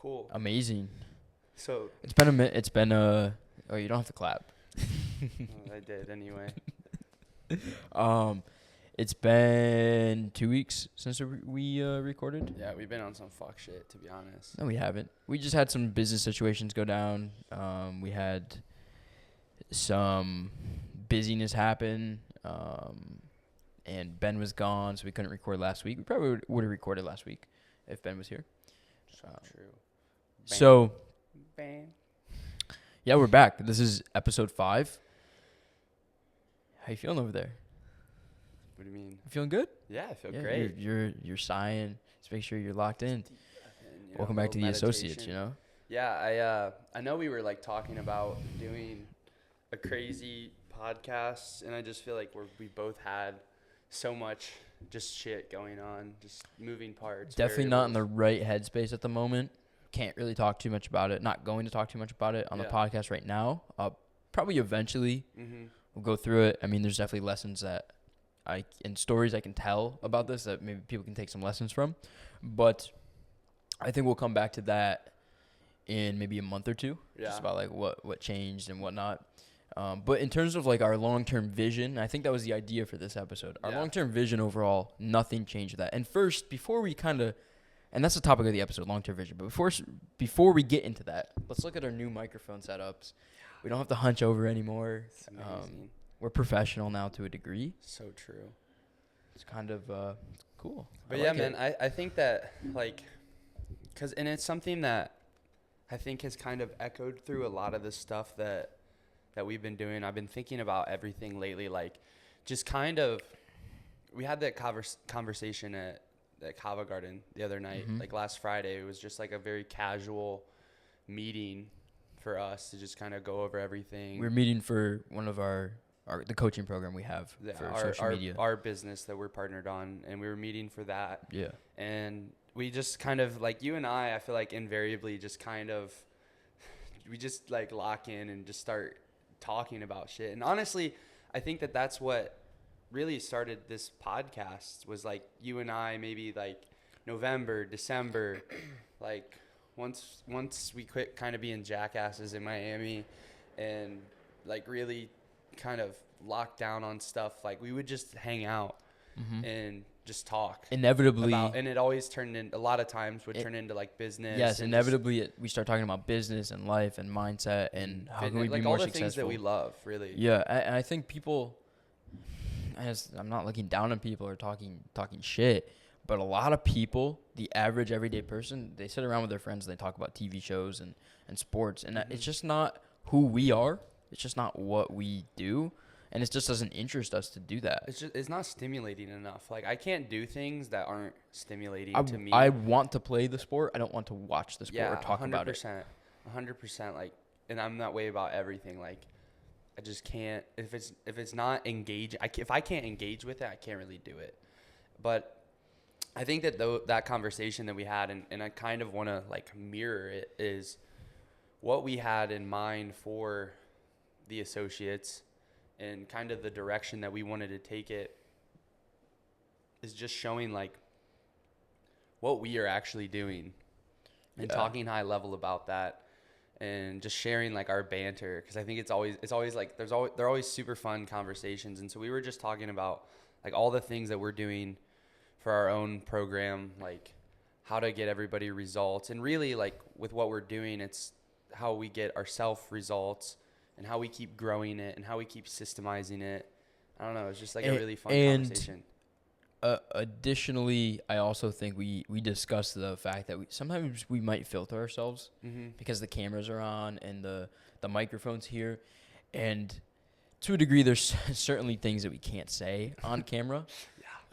Cool. Amazing. So It's been a minute. It's been a. Oh, you don't have to clap. I did anyway. It's been 2 weeks since we recorded. Yeah, we've been on some fuck shit, to be honest. No, we haven't. We just had some business situations go down. We had some busyness happen. And Ben was gone, so we couldn't record last week. We probably would have recorded last week if Ben was here. So true. So, Bang. yeah, we're back. This is episode 5. How you feeling over there? What do you mean? You feeling good? Yeah, I feel great. You're sighing. Just make sure you're locked in. And, Welcome back to the associates, you know? Yeah, I know we were like talking about doing a crazy podcast, and I just feel like we both had so much just shit going on, just moving parts. Definitely not in the right headspace at the moment. Can't really talk too much about it. Not going to talk too much about it on the podcast right now. Probably eventually we'll go through it. I mean, there's definitely lessons that and stories I can tell about this that maybe people can take some lessons from. But I think we'll come back to that in maybe a month or two. Yeah. Just about like what changed and whatnot. But in terms of like our long-term vision, I think that was the idea for this episode. Our long-term vision overall, nothing changed with that. And first, before we and that's the topic of the episode, long-term vision. But before we get into that, let's look at our new microphone setups. We don't have to hunch over anymore. It's amazing. We're professional now to a degree. So true. It's kind of cool. But man, I think that and it's something that I think has kind of echoed through a lot of the stuff that we've been doing. I've been thinking about everything lately, just kind of, we had that conversation at Kava Garden the other night, last Friday. It was just like a very casual meeting for us to just kind of go over everything. We're meeting for one of the coaching program we have for social media. Our business that we're partnered on, and we were meeting for that. Yeah. And we just kind of, you and I feel like invariably just kind of, we just lock in and just start talking about shit. And honestly, I think that that's what really started this podcast, was you and I, maybe November, December, once we quit kind of being jackasses in Miami and really kind of locked down on stuff, we would just hang out and just talk inevitably and it always turned in, a lot of times would turn into business. Yes, inevitably we start talking about business and life and mindset and how can we be more successful. All the things that we love, really. Yeah, and I think people, I'm not looking down on people or talking shit, but a lot of people, the average everyday person, they sit around with their friends and they talk about TV shows and sports, and it's just not who we are. It's just not what we do. And it just doesn't interest us to do that. It's not stimulating enough. I can't do things that aren't stimulating to me. I want to play the sport. I don't want to watch the sport or talk 100%, about it. 100%. And I'm that way about everything. I just can't. If it's not engaged, if I can't engage with it, I can't really do it. But I think that that conversation that we had, and I kind of want to mirror it, is what we had in mind for the associates. And kind of the direction that we wanted to take it is just showing what we are actually doing and talking high level about that, and just sharing our banter, because I think it's always they're always super fun conversations. And so we were just talking about all the things that we're doing for our own program, how to get everybody results, and really with what we're doing, it's how we get ourself results. And how we keep growing it, and how we keep systemizing it. I don't know. It's just a really fun conversation. Additionally, I also think we discussed the fact that sometimes we might filter ourselves because the cameras are on and the microphone's here. And to a degree, there's certainly things that we can't say on camera.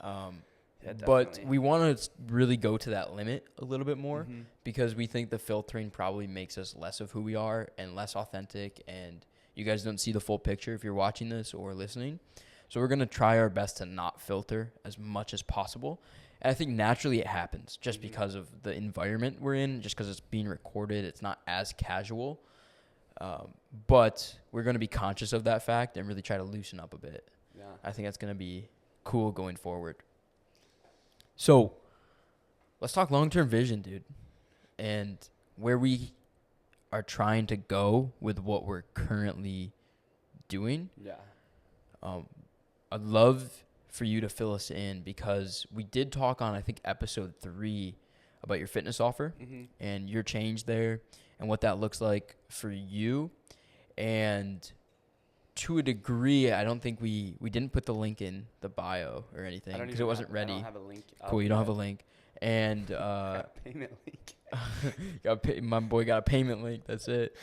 But we want to really go to that limit a little bit more because we think the filtering probably makes us less of who we are and less authentic, and you guys don't see the full picture if you're watching this or listening. So we're going to try our best to not filter as much as possible. And I think naturally it happens just because of the environment we're in, just because it's being recorded. It's not as casual. But we're going to be conscious of that fact and really try to loosen up a bit. Yeah. I think that's going to be cool going forward. So let's talk long-term vision, dude. And where we are trying to go with what we're currently doing. Yeah. I'd love for you to fill us in, because we did talk on, I think, episode 3 about your fitness offer and your change there and what that looks like for you. And to a degree, I don't think we didn't put the link in the bio or anything because it wasn't ready. I don't have a link. Cool, you don't have a link. And got a payment link. my boy got a payment link. That's it.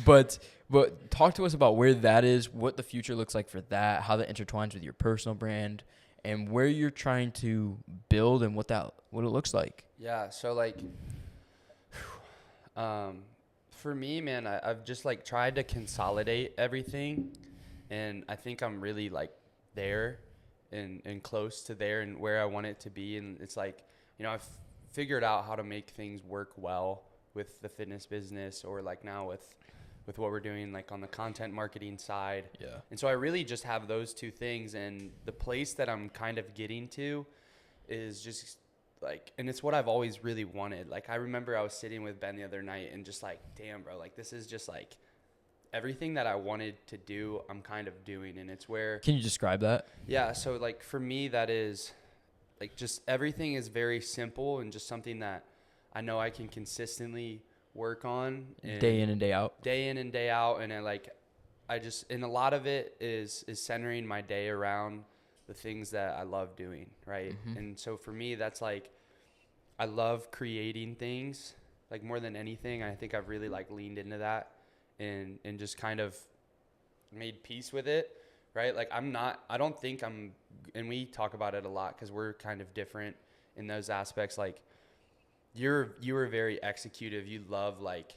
But talk to us about where that is, what the future looks like for that, how that intertwines with your personal brand, and where you're trying to build and what it looks like. Yeah. So like, for me, man, I've just like tried to consolidate everything, and I think I'm really like there and close to there and where I want it to be. And it's like, you know, I've figured out how to make things work well with the fitness business, or like now with what we're doing like on the content marketing side. Yeah. And so I really just have those two things, and the place that I'm kind of getting to is just like, and it's what I've always really wanted. Like, I remember I was sitting with Ben the other night and just like, damn, bro, like this is just like everything that I wanted to do, I'm kind of doing. And it's where... Can you describe that? Yeah. So like for me, that is like just everything is very simple and just something that I know I can consistently work on. Day in and day out. Day in and day out. And and a lot of it is centering my day around the things that I love doing, right? Mm-hmm. And so for me, that's like, I love creating things like more than anything. I think I've really like leaned into that and just kind of made peace with it, right? Like I don't think I'm, and we talk about it a lot because we're kind of different in those aspects. Like you were very executive. You love like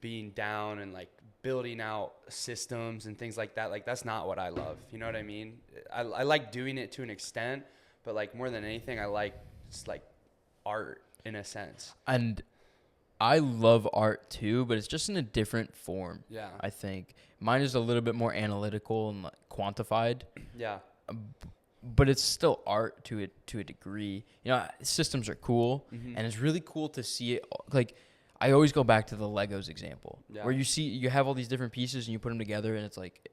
being down and like building out systems and things like that. Like that's not what I love. You know what I mean? I like doing it to an extent, but like more than anything, I like just like art in a sense. And I love art too, but it's just in a different form. Yeah. I think mine is a little bit more analytical and like quantified. Yeah. But it's still art to a degree. You know, systems are cool, and it's really cool to see it. Like, I always go back to the Legos example, where you have all these different pieces and you put them together, and it's like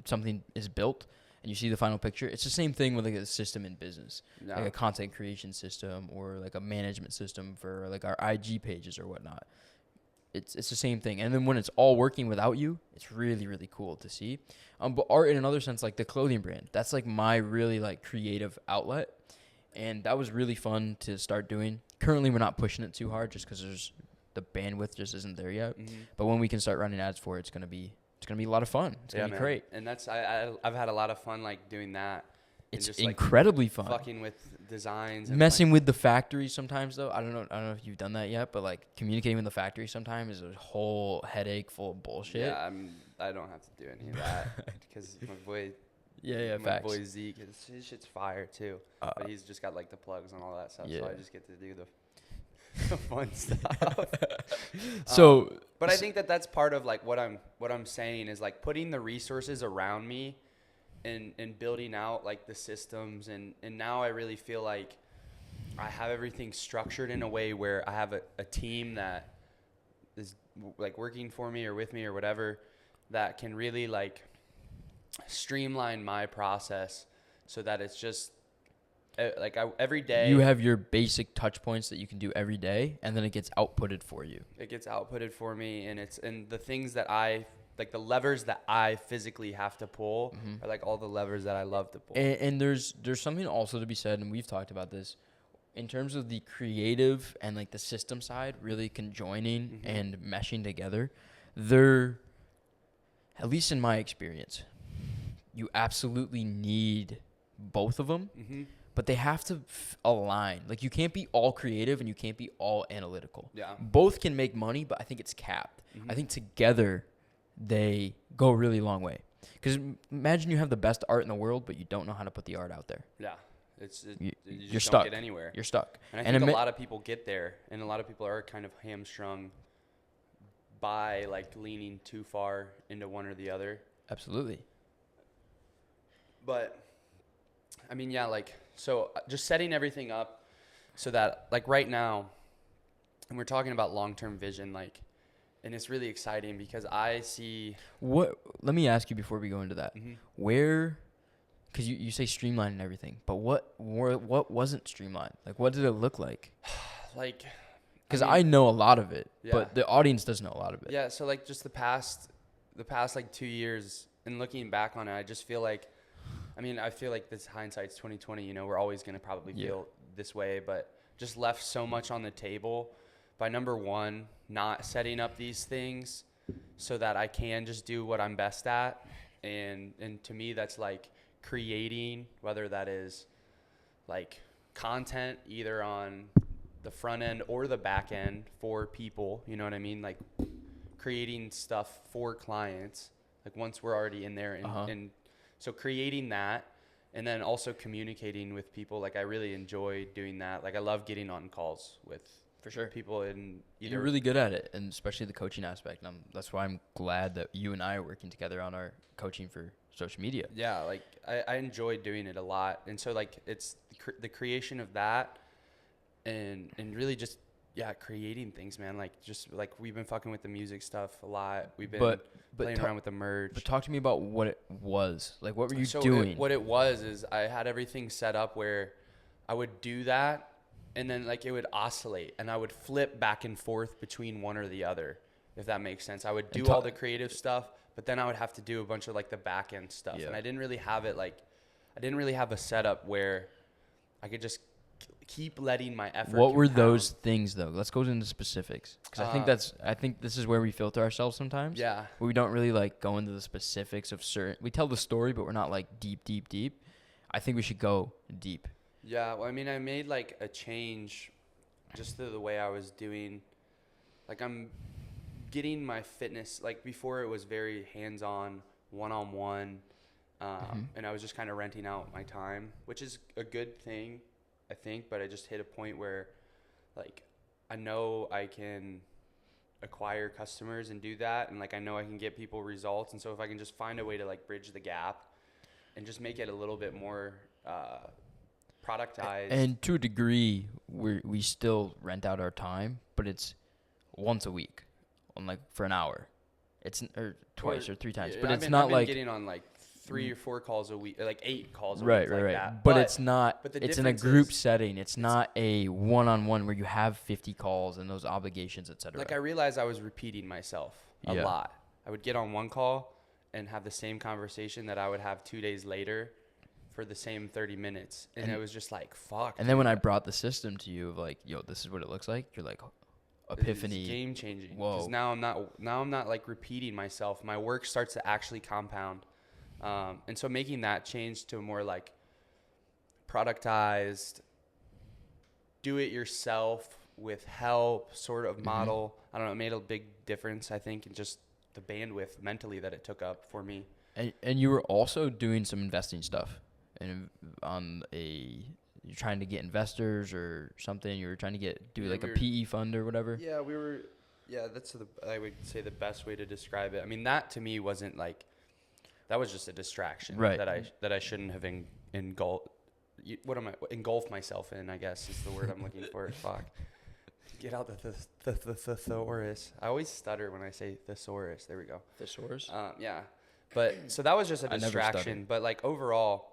something is built, and you see the final picture. It's the same thing with like a system in business, like a content creation system or like a management system for like our IG pages or whatnot. It's the same thing. And then when it's all working without you, it's really, really cool to see. But art in another sense, like the clothing brand, that's like my really like creative outlet. And that was really fun to start doing. Currently, we're not pushing it too hard just because the bandwidth just isn't there yet. Mm-hmm. But when we can start running ads for it, it's gonna be a lot of fun. It's gonna be great. And that's I've had a lot of fun like doing that. It's just incredibly fun. Fucking with designs. And messing with the factory sometimes though. I don't know if you've done that yet, but like communicating with the factory sometimes is a whole headache full of bullshit. Yeah, I don't have to do any of that because my boy. My boy Zeke, his shit's fire too. But he's just got like the plugs and all that stuff, so I just get to do the fun stuff. So, but I think that's part of like what I'm saying is like putting the resources around me and building out like the systems and now I really feel like I have everything structured in a way where I have a team that is like working for me or with me or whatever that can really like streamline my process so that it's just like every day you have your basic touch points that you can do every day, and then it gets outputted for you. It gets outputted for me, and the things that I like, the levers that I physically have to pull are like all the levers that I love to pull. And there's something also to be said, and we've talked about this in terms of the creative and like the system side really conjoining and meshing together. They're, at least in my experience, you absolutely need both of them. But they have to align. Like, you can't be all creative and you can't be all analytical. Yeah. Both can make money, but I think it's capped. I think together they go a really long way. Because imagine you have the best art in the world, but you don't know how to put the art out there. Yeah. You you're just stuck. Don't get anywhere. You're stuck. And I think a lot of people get there, and a lot of people are kind of hamstrung by, like, leaning too far into one or the other. Absolutely. But, I mean, yeah, like... So just setting everything up so that, like right now, and we're talking about long-term vision, like, and it's really exciting because I see. Let me ask you before we go into that. Mm-hmm. Where, because you say streamlined and everything, but what wasn't streamlined? Like, what did it look like? Like, because I know a lot of it, yeah. but the audience doesn't know a lot of it. Yeah. So like just the past like 2 years, and looking back on it, I just feel like, I feel like this hindsight's 2020. You know, we're always gonna probably feel this way, but just left so much on the table by, number one, not setting up these things so that I can just do what I'm best at. And to me, that's like creating, whether that is like content either on the front end or the back end for people, you know what I mean? Like creating stuff for clients, like once we're already in there. And so creating that, and then also communicating with people. Like I really enjoy doing that. Like I love getting on calls with people in either. You're really good at it, and especially the coaching aspect. That's why I'm glad that you and I are working together on our coaching for social media. Yeah, like I enjoy doing it a lot, and so like it's the creation of that, and really just creating things, man. Like just like we've been fucking with the music stuff a lot. We've been playing around with the merch. But talk to me about what it was. Like what were you doing? What it was is I had everything set up where I would do that. And then like it would oscillate, and I would flip back and forth between one or the other, if that makes sense. I would do all the creative stuff, but then I would have to do a bunch of like the back end stuff. Yeah. And I didn't really have a setup where I could just keep letting my effort. What were those things though? Let's go into specifics, because I think this is where we filter ourselves sometimes. Yeah. We don't really like go into the specifics of certain. We tell the story, but we're not like deep. I think we should go deep. Yeah, well, I made like a change just to the way I was doing. Like I'm getting my fitness, like before it was very hands-on, one-on-one, and I was just kind of renting out my time, which is a good thing, I think, but I just hit a point where like I know I can acquire customers and do that, and like I know I can get people results, and so if I can just find a way to like bridge the gap and just make it a little bit more productized. And to a degree, we still rent out our time, but it's once a week, on like for an hour. It's or twice or three times, but it's not like getting on like 3 or 4 calls a week, or like 8 calls a week. Right. That. But it's not. But it's in a group setting. It's not a one-on-one where you have 50 calls and those obligations, etc. Like I realized I was repeating myself a lot. I would get on one call and have the same conversation that I would have 2 days later for the same 30 minutes. And it was just like, fuck. And then when I brought the system to you of like, yo, this is what it looks like, you're like, epiphany. It's game changing. Whoa. Because now I'm not like repeating myself. My work starts to actually compound. And so making that change to a more like productized, do it yourself with help sort of model. I don't know. It made a big difference, I think, in just the bandwidth mentally that it took up for me. And you were also doing some investing stuff. And you're trying to get investors or something. You were trying to do like a PE fund or whatever. Yeah, that's I would say the best way to describe it. I mean, that to me wasn't like, that was just a distraction, right? That I shouldn't have engulfed myself in, I guess is the word I'm looking for. Fuck. Get out the thesaurus. I always stutter when I say thesaurus. There we go. Thesaurus? Yeah. But so that was just a distraction. But like overall,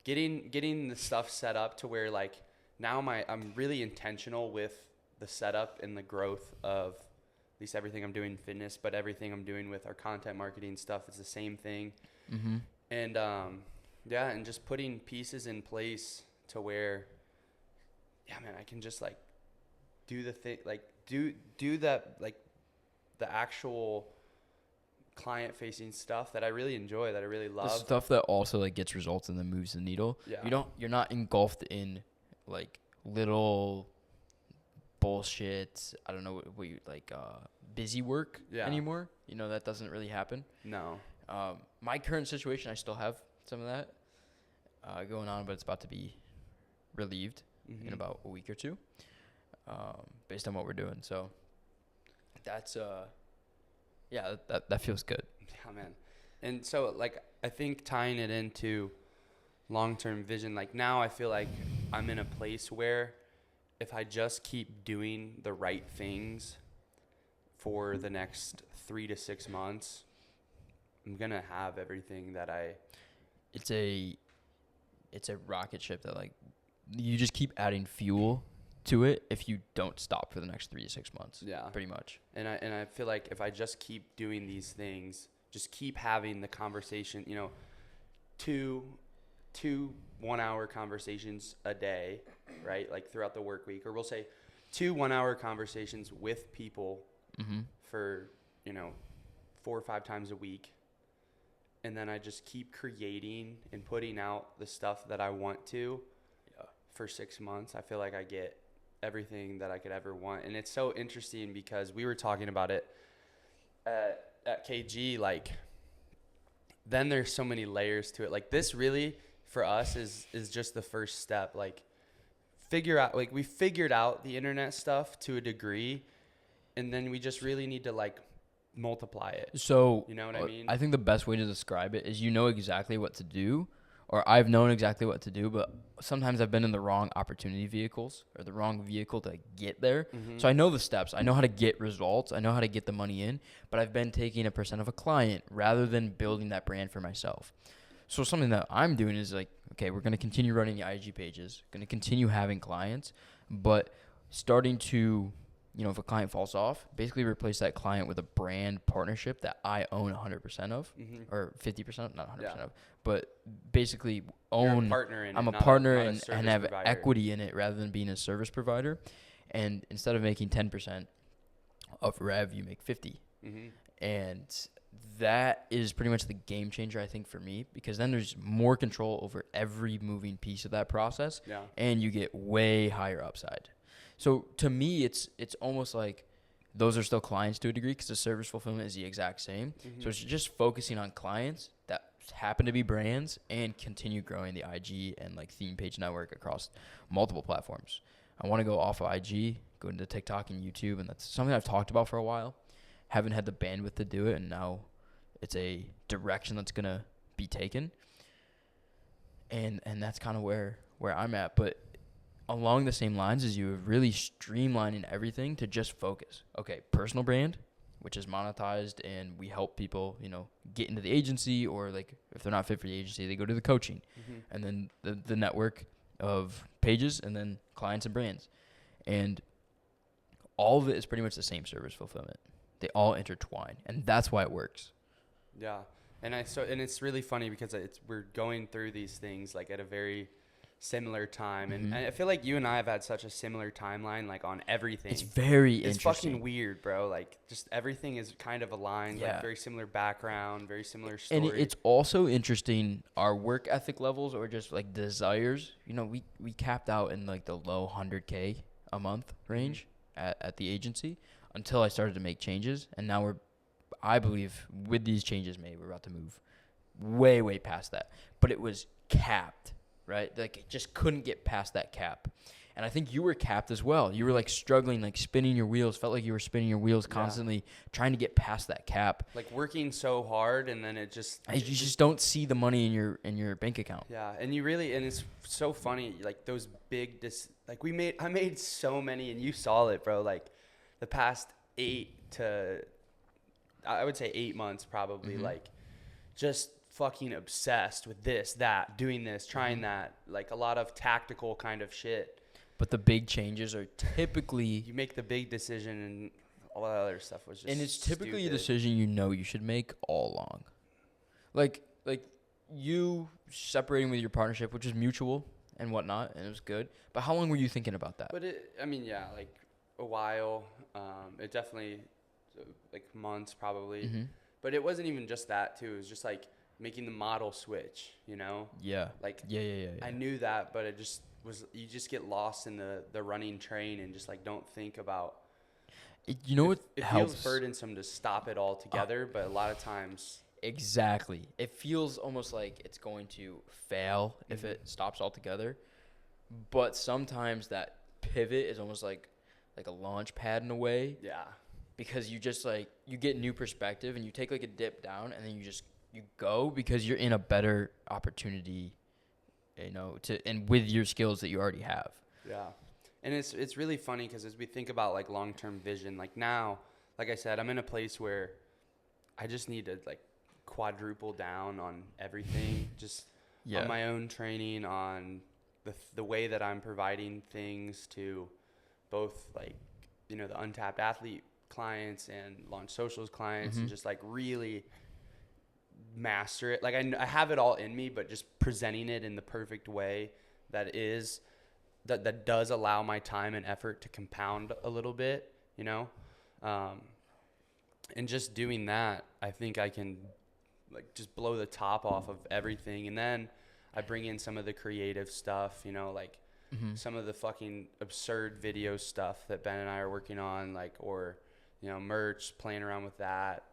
getting the stuff set up to where like now I'm really intentional with the setup and the growth of at least everything I'm doing fitness, but everything I'm doing with our content marketing stuff is the same thing. Mm-hmm. And and just putting pieces in place to where, I can just like do the thing, like do that, like the actual client facing stuff that I really enjoy, that I really love. The stuff that also like gets results and then moves the needle. Yeah. You're not engulfed in like little bullshit. I don't know what you like busy work anymore. You know, that doesn't really happen. No. My current situation, I still have some of that going on, but it's about to be relieved in about a week or two, based on what we're doing. So that's that feels good. Yeah, man. And so like I think tying it into long-term vision, like now I feel like I'm in a place where if I just keep doing the right things for the next 3 to 6 months, I'm going to have everything that It's a rocket ship that, like, you just keep adding fuel to it if you don't stop for the next 3 to 6 months. Yeah. Pretty much. And I feel like if I just keep doing these things, just keep having the conversation, you know, two 1-hour conversations a day, right? Like throughout the work week, or we'll say 2 1-hour conversations with people for, you know, 4 or 5 times a week. And then I just keep creating and putting out the stuff that I want to for 6 months. I feel like I get everything that I could ever want. And it's so interesting because we were talking about it at KG, like, then there's so many layers to it. Like, this really for us is just the first step. Like, we figured out the internet stuff to a degree, and then we just really need to, like, multiply it. So, you know what I mean? I think the best way to describe it is you know exactly what to do, or I've known exactly what to do, but sometimes I've been in the wrong opportunity vehicles or the wrong vehicle to get there. So I know the steps. I know how to get results. I know how to get the money in, but I've been taking a percent of a client rather than building that brand for myself. So something that I'm doing is like, okay, we're going to continue running the IG pages, going to continue having clients, but starting to, you know, if a client falls off, basically replace that client with a brand partnership that I own 100% of, or 50%, not 100% of, but basically own. I'm a partner and have equity in it rather than being a service provider. And instead of making 10% of rev, you make 50. And that is pretty much the game changer, I think, for me, because then there's more control over every moving piece of that process, and you get way higher upside. So to me, it's almost like those are still clients to a degree because the service fulfillment is the exact same. So it's just focusing on clients that happen to be brands and continue growing the IG and like theme page network across multiple platforms. I want to go off of IG, go into TikTok and YouTube, and that's something I've talked about for a while. Haven't had the bandwidth to do it, and now it's a direction that's going to be taken. And that's kind of where I'm at. But along the same lines as you, really streamlining everything to just focus. Okay, personal brand, which is monetized, and we help people, you know, get into the agency, or like if they're not fit for the agency, they go to the coaching, and then the network of pages, and then clients and brands, and all of it is pretty much the same service fulfillment. They all intertwine, and that's why it works. Yeah, and it's really funny because we're going through these things like at a very similar time, and I feel like you and I have had such a similar timeline, like on everything. It's very interesting. It's fucking weird, bro. Like, just everything is kind of aligned. Like, very similar background, very similar story. And it's also interesting, our work ethic levels or just like desires. You know, we capped out in like the low 100K a month range at the agency until I started to make changes, and now I believe with these changes made, we're about to move way past that. But it was capped. Right? Like, it just couldn't get past that cap. And I think you were capped as well. You were like struggling, like spinning your wheels, felt like you were spinning your wheels constantly trying to get past that cap. Like working so hard, and then you just don't see the money in your bank account. Yeah. And it's so funny, like those big, I made so many, and you saw it, bro. Like the past 8 months probably, like just fucking obsessed with this, that, doing this, trying that, like a lot of tactical kind of shit. But the big changes are typically you make the big decision, and all that other stuff was just, and it's typically stupid. a decision you know you should make all along. Like you separating with your partnership, which is mutual and whatnot, and it was good. But how long were you thinking about that? But like a while. It definitely, like months probably. But it wasn't even just that too. It was just like making the model switch, you know? Yeah. Like, yeah. I knew that, but it just was, you just get lost in the running train and just like don't think about. It feels burdensome to stop it all together, but a lot of times. Exactly. It feels almost like it's going to fail if it stops altogether. But sometimes that pivot is almost like a launch pad in a way. Yeah. Because you just like, you get new perspective and you take like a dip down, and then you go because you're in a better opportunity, you know, and with your skills that you already have. Yeah. And it's really funny because as we think about like long-term vision, like now, like I said, I'm in a place where I just need to like quadruple down on everything, just on my own training, on the way that I'm providing things to both like, you know, the untapped athlete clients and Launch Socials clients, and just like really master it. Like I have it all in me, but just presenting it in the perfect way that does allow my time and effort to compound a little bit, you know? And just doing that, I think I can like just blow the top off of everything. And then I bring in some of the creative stuff, you know, like some of the fucking absurd video stuff that Ben and I are working on, like, or, you know, merch, playing around with that.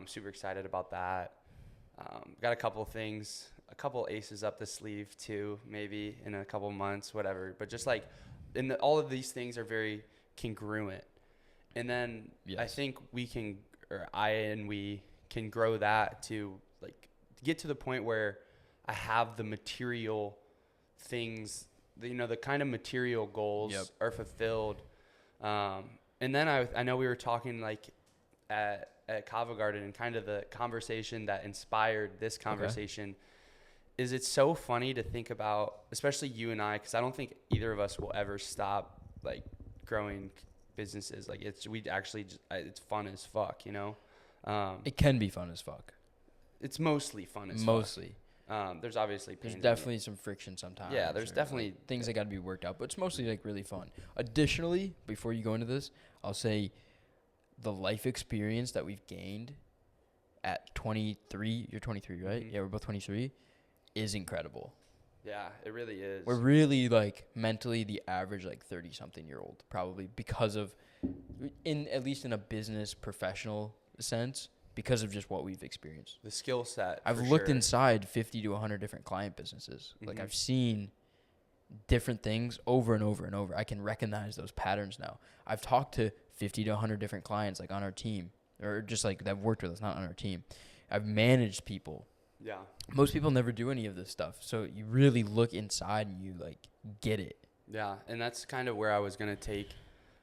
Super excited about that. Got a couple things, a couple aces up the sleeve too, maybe in a couple months, whatever. But just like, all of these things are very congruent. And then I think we can grow that to like get to the point where I have the material things, you know, the kind of material goals are fulfilled. And then I know we were talking like at Kava Garden, and kind of the conversation that inspired this conversation is it's so funny to think about, especially you and I, because I don't think either of us will ever stop like growing businesses. Like it's fun as fuck, you know? It can be fun as fuck. It's mostly fun as Mostly. fuck. There's obviously pain. There's definitely some friction sometimes. Yeah, there's definitely like things that got to be worked out, but it's mostly like really fun. Additionally, before you go into this, I'll say the life experience that we've gained at 23, you're 23, right? Yeah, we're both 23, is incredible. Yeah, it really is. We're really like mentally the average like 30-something-year-old, probably because of, at least in a business professional sense, because of just what we've experienced. The skill set. I've looked inside 50 to 100 different client businesses. Like I've seen different things over and over and over. I can recognize those patterns now. I've talked to 50 to 100 different clients like on our team, or just like that have worked with us, not on our team. I've managed people. Yeah. Most people never do any of this stuff. So you really look inside and you like get it. Yeah. And that's kind of where I was going to take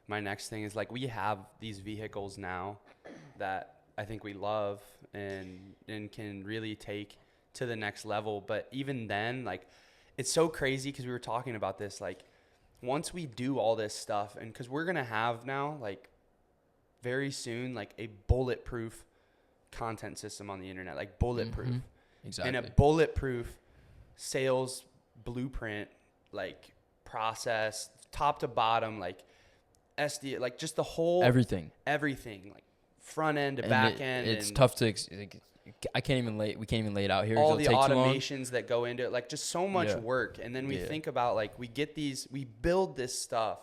my next thing is like, we have these vehicles now that I think we love and can really take to the next level. But even then, like, it's so crazy because we were talking about this, like, once we do all this stuff, and because we're going to have now, like, very soon, like, a bulletproof content system on the internet, like, bulletproof. Exactly. And a bulletproof sales blueprint, like, process, top to bottom, like, SD, like, just the whole. Everything, like, front end to back end. It's tough to, we can't even lay it out here. All the automations that go into it, like just so much work. And then we think about like, we build this stuff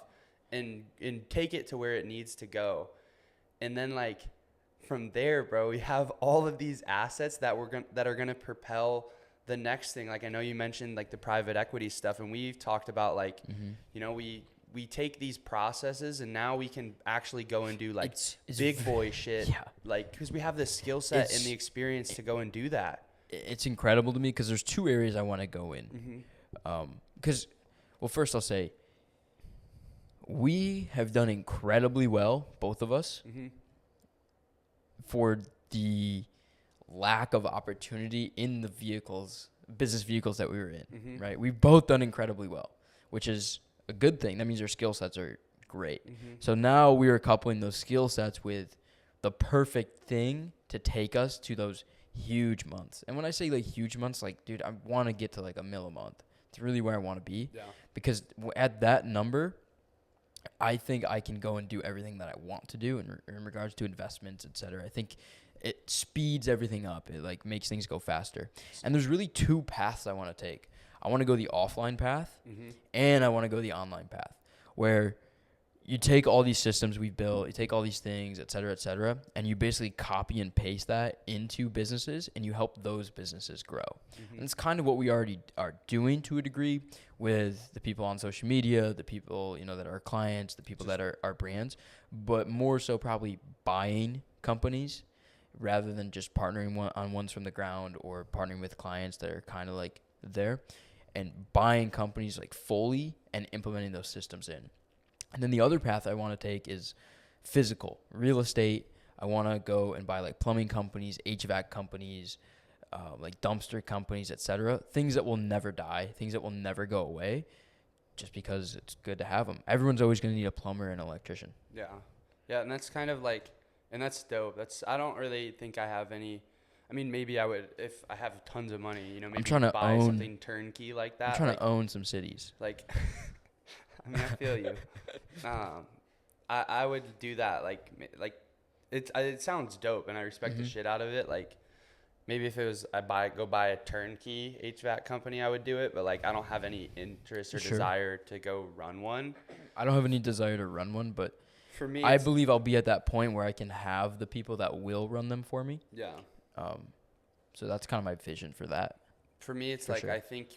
and take it to where it needs to go. And then like from there, bro, we have all of these assets that are going to propel the next thing. Like I know you mentioned like the private equity stuff, and we've talked about like, you know, we take these processes and now we can actually go and do like it's big boy shit. Yeah. Like, cause we have the skill set and the experience to go and do that. It's incredible to me. Cause there's two areas I want to go in. Cause well, first I'll say we have done incredibly well, both of us, for the lack of opportunity in the business vehicles that we were in, right? We've both done incredibly well, which is a good thing. That means our skill sets are great. So now we are coupling those skill sets with the perfect thing to take us to those huge months. And when I say like huge months, like, dude, I want to get to like $1 million a month. It's really where I want to be. Yeah. Because at that number, I think I can go and do everything that I want to do in regards to investments, et cetera. I think it speeds everything up. It like makes things go faster. And there's really two paths I want to take. I want to go the offline path, and I want to go the online path, where you take all these systems we've built, you take all these things, et cetera, and you basically copy and paste that into businesses, and you help those businesses grow. And it's kind of what we already are doing to a degree with the people on social media, the people, you know, that are clients, the people that are our brands, but more so probably buying companies rather than just partnering on ones from the ground or partnering with clients that are kind of like there. And buying companies like fully and implementing those systems in. And then the other path I want to take is physical real estate. I want to go and buy like plumbing companies, HVAC companies, like dumpster companies, etc. Things that will never die, things that will never go away, just because it's good to have them. Everyone's always going to need a plumber and an electrician. Yeah. Yeah, and that's kind of like, and that's dope. I don't really think I have any. I mean, maybe I would if I have tons of money, maybe I'm trying to buy own, something turnkey like that. I'm trying to own some cities. Like, I mean, I feel you. I would do that. Like it sounds dope, and I respect the shit out of it. Like, maybe if it was go buy a turnkey HVAC company, I would do it. But like, I don't have any interest or desire to go run one. I don't have any desire to run one, but for me, I believe I'll be at that point where I can have the people that will run them for me. Yeah. So that's kind of my vision for that. For me, it's like, I think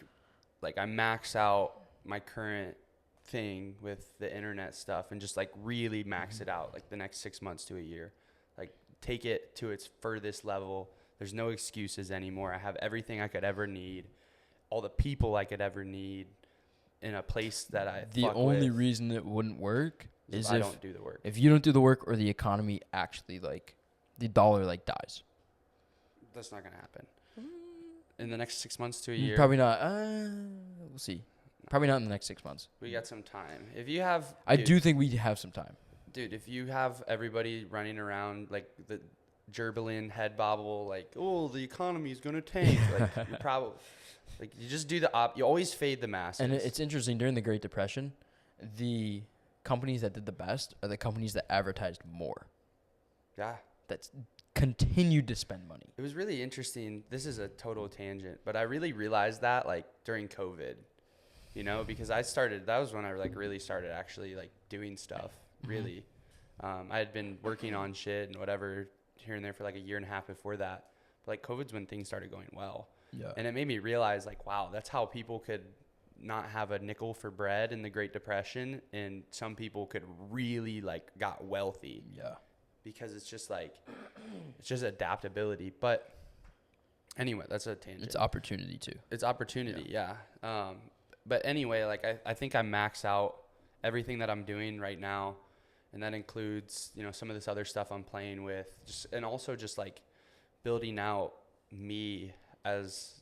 like I max out my current thing with the internet stuff and just like really max it out like the next 6 months to a year. Like, take it to its furthest level. There's no excuses anymore. I have everything I could ever need, all the people I could ever need in a place that I The only reason it wouldn't work is if I don't do the work. If you don't do the work, or the economy actually, like, the dollar like dies. That's not gonna happen in the next 6 months to a year. Probably not. We'll see. Probably not in the next 6 months. We got some time. If you have, I do think we have some time. Dude, if you have everybody running around like the gerbillion head bobble, like, oh, the economy's gonna tank, like, you probably, like, you just do you always fade the masses. And it's interesting, during the Great Depression, the companies that did the best are the companies that advertised more. Yeah. That's continued to spend money. It was really interesting. This is a total tangent, but I really realized that like during COVID, because that was when I like really started actually like doing stuff. Really. I had been working on shit and whatever here and there for like a year and a half before that. But like COVID's when things started going well. Yeah. And it made me realize like, wow, that's how people could not have a nickel for bread in the Great Depression, and some people could really like got wealthy. Yeah. Because it's just adaptability. But anyway, that's a tangent. It's opportunity too. It's opportunity, yeah. But anyway, like I think I max out everything that I'm doing right now, and that includes, some of this other stuff I'm playing with, and also just like building out me as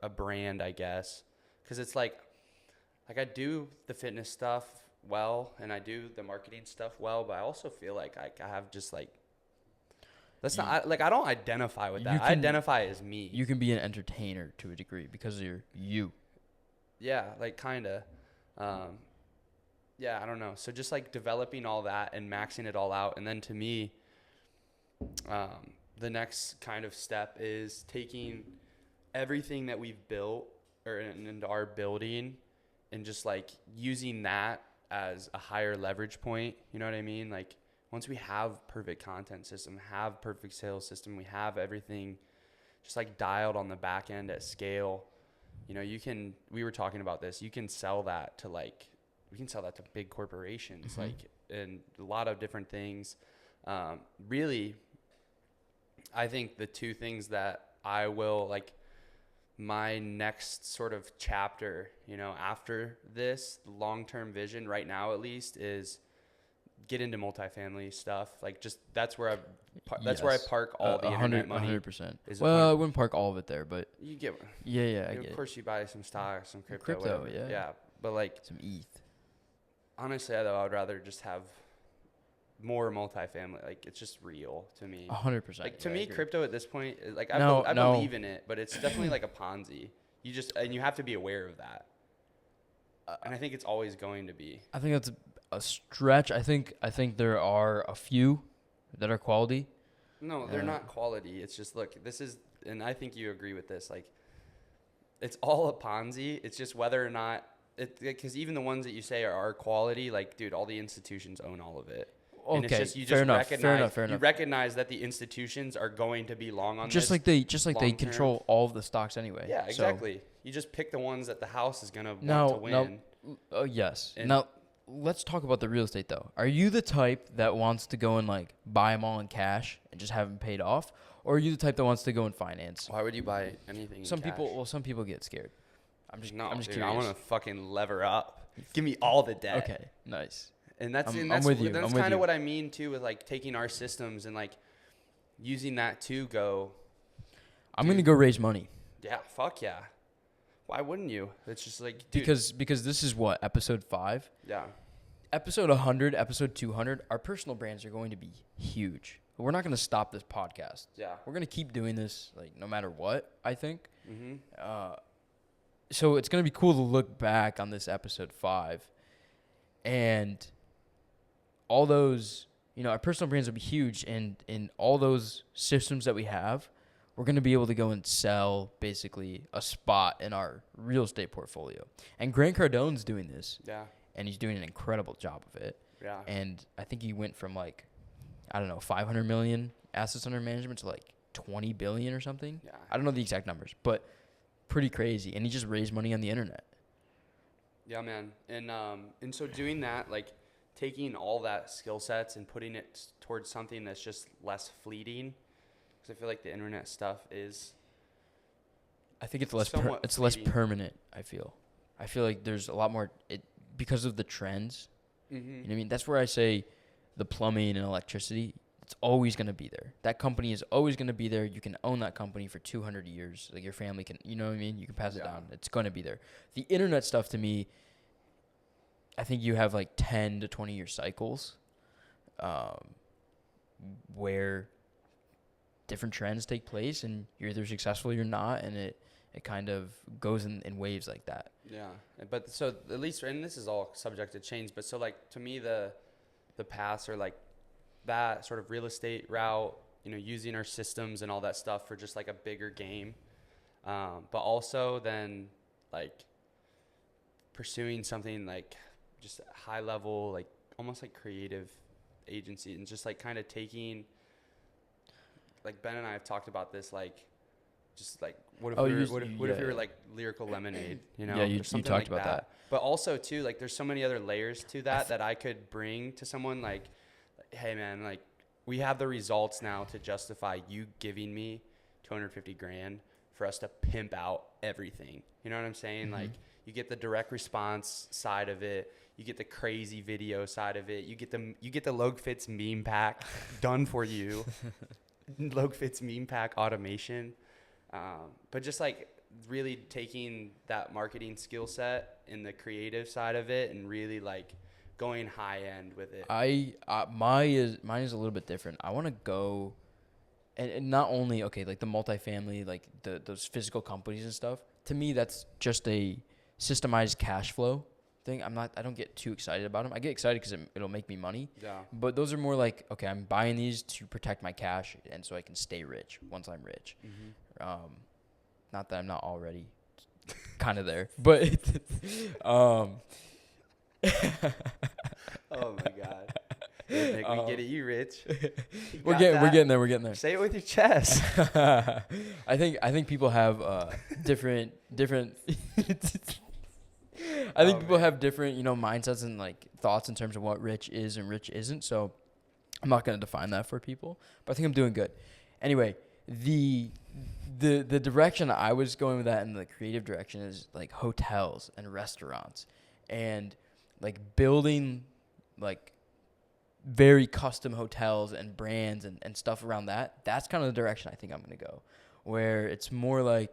a brand, I guess. Because it's like I do the fitness stuff well, and I do the marketing stuff well, but I also feel like I have just like, that's not like, I don't identify with that. I identify as me. You can be an entertainer to a degree because you're you. Yeah, like kind of. Yeah, I don't know. So just like developing all that and maxing it all out, and then to me, the next kind of step is taking everything that we've built and are building, and just like using that as a higher leverage point. You know what I mean? Like, once we have perfect content system, have perfect sales system, we have everything just like dialed on the back end at scale. We were talking about this, we can sell that to big corporations, like, and a lot of different things. Really, I think the two things that I will like, my next sort of chapter, after this long-term vision right now, at least, is get into multifamily stuff. Like, just that's where I park all the internet money. 100%. Well, I wouldn't park all of it there, but you get. Yeah, I get it. Of course, you buy some stocks, some crypto, whatever. Yeah. But like some ETH. Honestly, though, I would rather just have more multifamily. Like, it's just real to me. 100%. Like, to me, crypto at this point, like, I believe in it, but it's definitely like a Ponzi. And you have to be aware of that. And I think it's always going to be. I think that's a stretch. I think there are a few that are quality. No, they're not quality. It's just, look, and I think you agree with this. Like, it's all a Ponzi. It's just whether or not because even the ones that you say are quality, like, dude, all the institutions own all of it. Okay, and it's just, fair enough. You recognize that the institutions are going to be long on just this. They control all of the stocks anyway. Yeah, exactly. So, you just pick the ones that the house is gonna want to win. Oh yes. Now let's talk about the real estate though. Are you the type that wants to go and like buy them all in cash and just have them paid off, or are you the type that wants to go in finance? Why would you buy anything? Some people get scared. I'm just curious. I want to fucking lever up. Give me all the debt. Okay, nice. And that's I'm with you. That's kind of what I mean too with like taking our systems and like using that to go. I'm gonna go raise money. Yeah, fuck yeah. Why wouldn't you? It's just like, dude. Because this is what, episode 5? Yeah. Episode 100, episode 200, our personal brands are going to be huge. We're not going to stop this podcast. Yeah. We're going to keep doing this, like, no matter what, I think. Mm-hmm. So it's going to be cool to look back on this episode 5 and all those, our personal brands will be huge, and in all those systems that we have, we're going to be able to go and sell basically a spot in our real estate portfolio. And Grant Cardone's doing this. Yeah. And he's doing an incredible job of it. Yeah. And I think he went from 500 million assets under management to 20 billion or something. Yeah. I don't know the exact numbers, but pretty crazy. And he just raised money on the internet. Yeah, man. And so doing that, like taking all that skill sets and putting it towards something that's just less fleeting. I feel like the internet stuff is. I think it's less. It's less permanent. I feel like there's a lot more because of the trends. Mm-hmm. You know what I mean? That's where I say the plumbing and electricity. It's always going to be there. That company is always going to be there. You can own that company for 200 years. Like your family can. You know what I mean? You can pass it down. It's going to be there. The internet stuff to me. I think you have 10 to 20 year cycles, where different trends take place, and you're either successful or you're not, and it kind of goes in waves like that. Yeah, but so at least, and this is all subject to change, but so to me the paths are that sort of real estate route, using our systems and all that stuff for just a bigger game, but also then pursuing something just high level, almost creative agency, and just kind of taking. Ben and I have talked about this, what if if we were Lyrical Lemonade, Yeah, you talked about that. But also too, there's so many other layers to that I could bring to someone hey man, we have the results now to justify you giving me $250,000 for us to pimp out everything. You know what I'm saying? Mm-hmm. You get the direct response side of it. You get the crazy video side of it. You get the LogFits meme pack done for you. LogFits meme pack automation, but just really taking that marketing skill set and the creative side of it and really going high end with it. Mine is a little bit different. I want to go, and not only the multifamily, those physical companies and stuff. To me, that's just a systemized cash flow thing. I don't get too excited about them. I get excited because it'll make me money. Yeah. But those are more okay, I'm buying these to protect my cash and so I can stay rich once I'm rich. Mm-hmm. Not that I'm not already kind of there, but oh my God. We get it, you rich. We're getting there. Say it with your chest. I think people have different I think people have different, mindsets and thoughts in terms of what rich is and rich isn't. So I'm not going to define that for people, but I think I'm doing good. Anyway, the direction I was going with that in the creative direction is hotels and restaurants and building very custom hotels and brands and stuff around that. That's kind of the direction I think I'm going to go, where it's more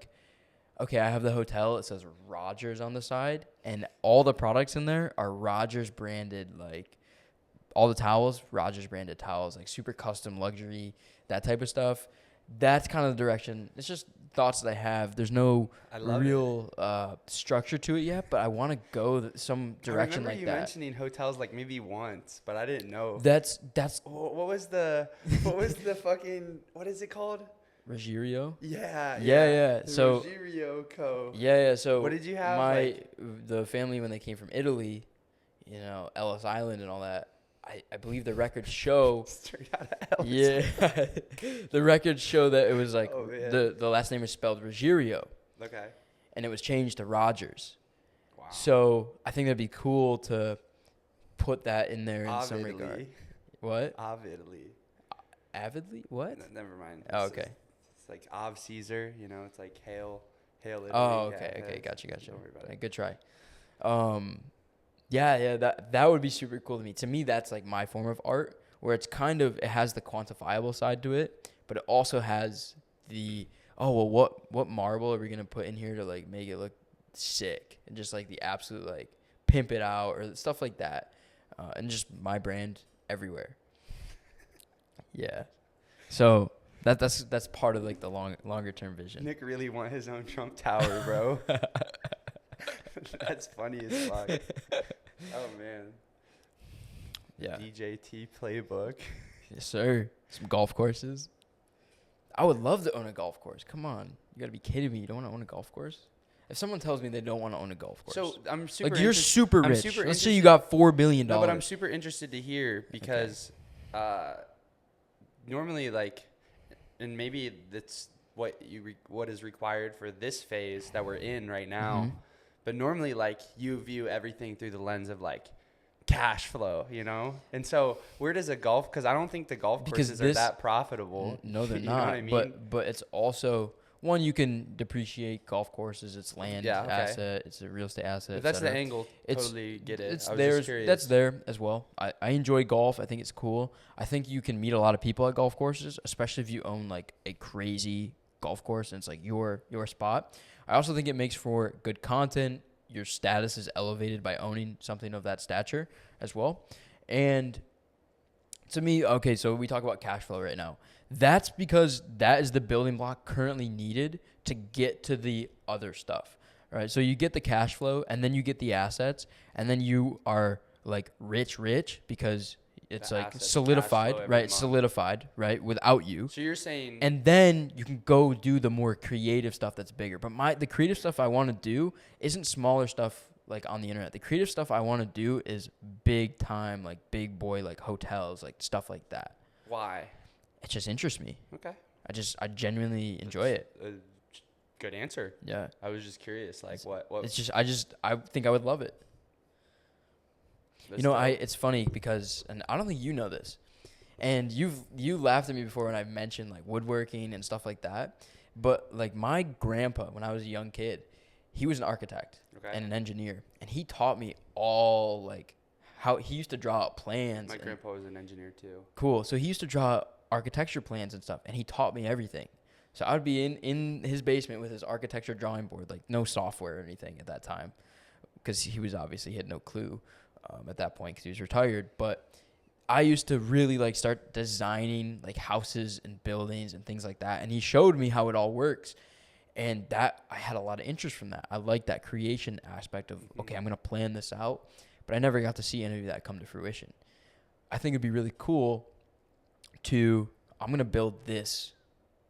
okay, I have the hotel. It says Rogers on the side, and all the products in there are Rogers branded. All the towels, Rogers branded towels, super custom luxury, that type of stuff. That's kind of the direction. It's just thoughts that I have. There's no real structure to it yet, but I want to go some direction like that. I remember you mentioning hotels maybe once, but I didn't know. That's. What was the fucking, what is it called? Ruggiero? Yeah. So Ruggiero Co. Yeah. So what did you have? The family when they came from Italy, Ellis Island and all that. I believe the records show. Straight out of Ellis. Yeah, the records show that it was the last name is spelled Ruggiero. Okay. And it was changed to Rogers. Wow. So I think that'd be cool to put that in there in some regard. What? Avidly? What? No, never mind. Oh, okay. It's Av Caesar, it's Hail Italy. Oh, okay. Gotcha. Don't worry about it. Good try. Yeah, that would be super cool to me. To me, that's like my form of art, where it's kind of, it has the quantifiable side to it, but it also has the, oh well, what marble are we gonna put in here to like make it look sick, and just like the absolute like pimp it out or stuff like that, and just my brand everywhere. Yeah, so that's part of like the longer term vision. Nick really want his own Trump Tower, bro. That's funny as fuck. Oh man. Yeah. DJT playbook. Yes, sir. Some golf courses. I would love to own a golf course. Come on. You got to be kidding me. You don't want to own a golf course? If someone tells me they don't want to own a golf course. So I'm super like, you're super I'm rich. super Let's say you got $4 billion. No, but I'm super interested to hear because normally, like, and maybe that's what what is required for this phase that we're in right now. Mm-hmm. But normally, like, you view everything through the lens of, like, cash flow, you know? And so where does a golf – because I don't think the golf courses are that profitable. No, they're you not. Know what I mean? But it's also – one, you can depreciate golf courses. It's land asset. It's a real estate asset. If that's the angle, totally get it. It's I was there. just curious. That's there as well. I enjoy golf. I think it's cool. I think you can meet a lot of people at golf courses, especially if you own, like, a crazy golf course and it's, like, your spot. I also think it makes for good content. Your status is elevated by owning something of that stature as well. And to me, okay, so we talk about cash flow right now. That's because that is the building block currently needed to get to the other stuff, right? So you get the cash flow, and then you get the assets, and then you are like rich because it's The like assets, solidified, cash flow every right? month. Solidified, right? Without you. So you're saying – And then you can go do the more creative stuff that's bigger. But the creative stuff I want to do isn't smaller stuff like on the internet. The creative stuff I want to do is big time, like big boy, like hotels, like stuff like that. why? It just interests me. Okay. I genuinely enjoy it. Good answer. Yeah. I was just curious, like, what It's just I think I would love it. that's You know, dope. it's funny because, and I don't think you know this, and you laughed at me before when I mentioned like woodworking and stuff like that, but like my grandpa, when I was a young kid, he was an architect and an engineer, and he taught me all like how he used to draw out plans. My grandpa was an engineer too. Cool. So he used to draw architecture plans and stuff, and he taught me everything. So I would be in his basement with his architecture drawing board, like no software or anything at that time, because he had no clue at that point because he was retired. But I used to really like start designing like houses and buildings and things like that, and he showed me how it all works, and that I had a lot of interest from that. I like that creation aspect of okay, I'm gonna plan this out, but I never got to see any of that come to fruition. I think it'd be really cool I'm going to build this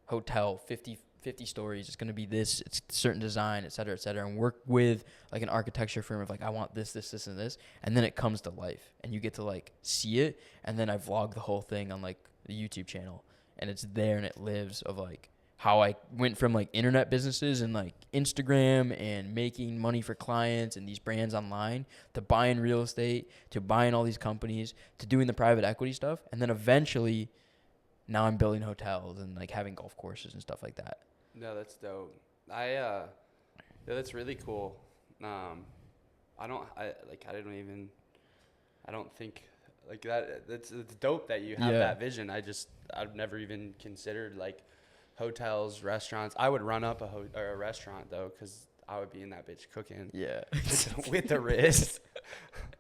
hotel, 50 stories. It's going to be this, it's a certain design, et cetera, and work with like an architecture firm of like, I want this, and this. And then it comes to life and you get to like see it. And then I vlog the whole thing on like the YouTube channel, and it's there and it lives of like how I went from like internet businesses and like Instagram and making money for clients and these brands online to buying real estate, to buying all these companies, to doing the private equity stuff. And then eventually now I'm building hotels and like having golf courses and stuff like that. No, that's dope. Yeah, that's really cool. I don't think like that. It's dope that you have that vision. I've never even considered like hotels, restaurants. I would run up a restaurant though, because I would be in that bitch cooking. Yeah. with the wrist.